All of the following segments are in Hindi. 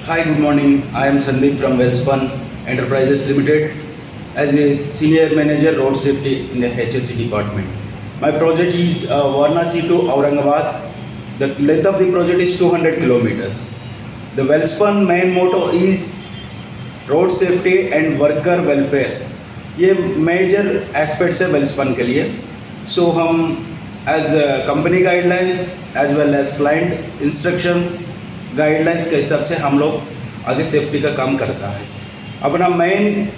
Hi, good morning. I am Sandeep from Welspun Enterprises Limited as a Senior Manager Road Safety in the HSE department. My project is Varanasi to Aurangabad. The length of the project is 200 kilometers. The Welspun main motto is road safety and worker welfare. ये मेजर एस्पेक्ट्स है वेल्सपन के लिए. सो हम as company guidelines as well as client instructions guidelines के हिसाब से हम लोग आगे सेफ्टी का काम करता है. अपना मेन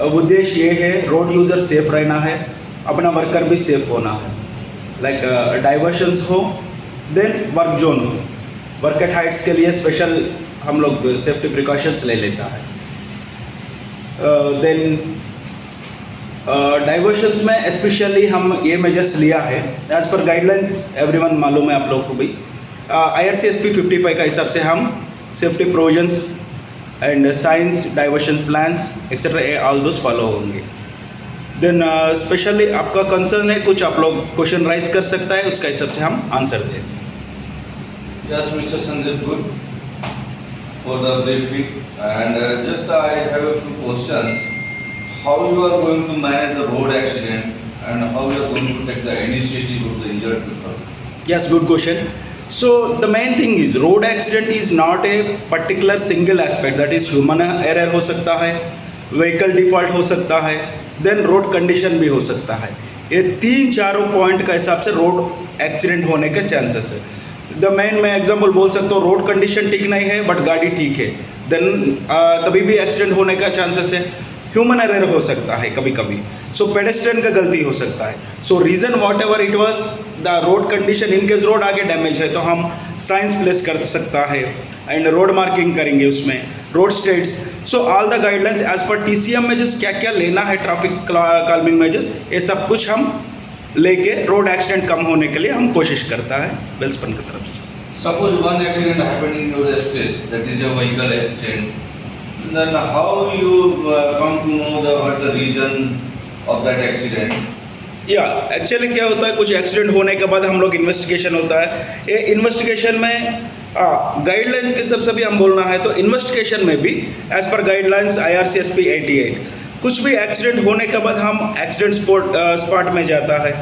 उद्देश्य ये है रोड यूज़र सेफ रहना है, अपना वर्कर भी सेफ होना है. लाइक डाइवर्शंस हो, देन वर्क जोन हो. वर्क एट हाइट्स के लिए स्पेशल हम लोग सेफ्टी प्रिकॉशंस ले लेता है. देन डाइवर्शंस में स्पेशली हम ये मेजर्स लिया है एज पर गाइडलाइंस. एवरीवन मालूम है आप लोग को भी. IRCSP 55 का हिसाब से हम safety provisions and science diversion plans etcetera all those follow होंगे. देन स्पेशली आपका कंसर्न है कुछ, आप लोग क्वेश्चन राइज कर सकता है, उसका हिसाब से हम आंसर दें. Yes, Mr. Sandeep, good for the briefing. And just I have a few questions. How you are going to manage the road accident and how you are going to take the initiative of the injured people? Yes, good question. So the main thing is road accident is not a particular single aspect. That is human error हो सकता है, vehicle default हो सकता है, then road condition भी हो सकता है. ये तीन चारों पॉइंट का हिसाब से रोड एक्सीडेंट होने के चांसेस है. द मेन मैं एग्जांपल बोल सकता हूँ, रोड कंडीशन ठीक नहीं है बट गाड़ी ठीक है, देन तभी भी एक्सीडेंट होने का चांसेस है. ह्यूमन एरर हो सकता है कभी कभी. सो पेडेस्ट्रियन का गलती हो सकता है. सो reason what ever it was the road condition, in case road आगे डैमेज है तो हम साइंस प्लेस कर सकता है एंड रोड मार्किंग करेंगे उसमें, road states. So all the guidelines as per TCM measures क्या क्या लेना है, ट्रैफिक काल्मिंग मेजर्स, ये सब कुछ हम लेके रोड एक्सीडेंट कम होने के लिए हम कोशिश करता है वेल्सपन की तरफ से. Suppose one accident happened in your estate, that is a vehicle accident. Then how you come to know what the reason of that accident? या एक्चुअली क्या होता है, कुछ एक्सीडेंट होने के बाद हम लोग इन्वेस्टिगेशन होता है. ये इन्वेस्टिगेशन में गाइडलाइंस के सब सभी हम बोलना है तो इन्वेस्टिगेशन में भी एज पर गाइडलाइंस IRCSP 88 कुछ भी एक्सीडेंट होने के बाद हम एक्सीडेंट स्पॉट में जाता है.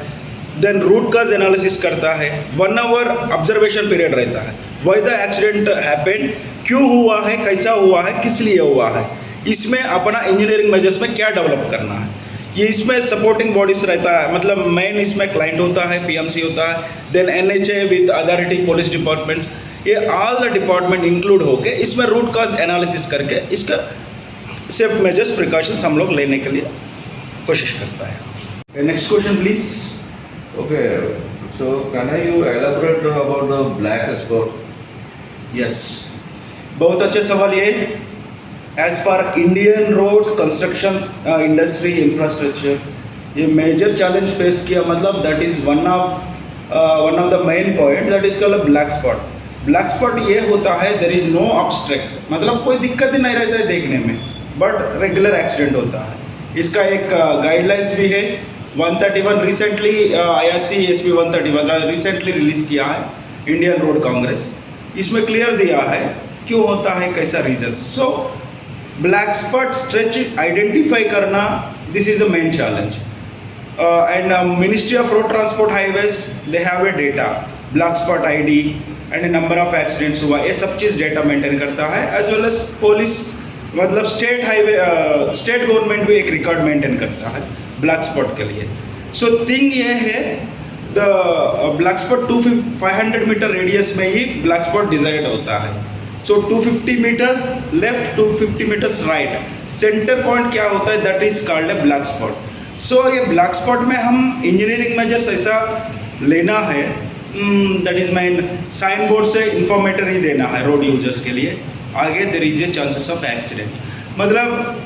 देन रूट काज एनालिसिस करता है. 1 आवर ऑब्जर्वेशन पीरियड रहता है. वाई द एक्सीडेंट हैपेंड, क्यों हुआ है, कैसा हुआ है, किस लिए हुआ है, इसमें अपना इंजीनियरिंग मेजर्स में क्या डेवलप करना है. ये इसमें सपोर्टिंग बॉडीज रहता है, मतलब मेन इसमें क्लाइंट होता है, PMC होता है, then NHA with authority police departments, ये ऑल द डिपार्टमेंट इंक्लूड होके इसमें रूट काज एनालिसिस करके इसका सेफ मेजर्स प्रिकॉशंस हम लोग लेने के लिए कोशिश करता है. Next question please. Okay, so can you elaborate about the black spot? Yes, बहुत अच्छे सवाल ये. As per Indian roads construction industry infrastructure ये मेजर चैलेंज फेस किया, मतलब that is one of the main point that is called black spot. Black spot ये होता है देयर इज़ नो ऑब्स्ट्रक्ट, मतलब कोई दिक्कत ही नहीं रहता है देखने में बट रेगुलर एक्सीडेंट होता है. इसका एक गाइडलाइंस भी है 131, रिसेंटली IRCSP 131 रिसेंटली रिलीज़ किया है इंडियन रोड कांग्रेस. इसमें क्लियर दिया है क्यों होता है, कैसा reason. So black spot stretch identify करना, this is the main challenge. And ministry of road transport highways they have a data, black spot ID and number of accidents हुआ, ये सब चीज़ डेटा मेंटेन करता है. एज वेल एज पुलिस, मतलब स्टेट हाईवे स्टेट गवर्नमेंट भी एक रिकॉर्ड मेंटेन करता है ब्लैक स्पॉट के लिए. सो थिंग ये है, the black spot 500 meter radius में ही ब्लैक स्पॉट डिजाइड होता है. So 250 meters left, 250 meters right, center point क्या होता है, that is called a black spot. So ये ब्लैक स्पॉट में हम इंजीनियरिंग मेजर्स ऐसा लेना है, that is main sign board से इंफॉर्मेटर ही देना है रोड यूजर्स के लिए. आगे there is a chances of accident, मतलब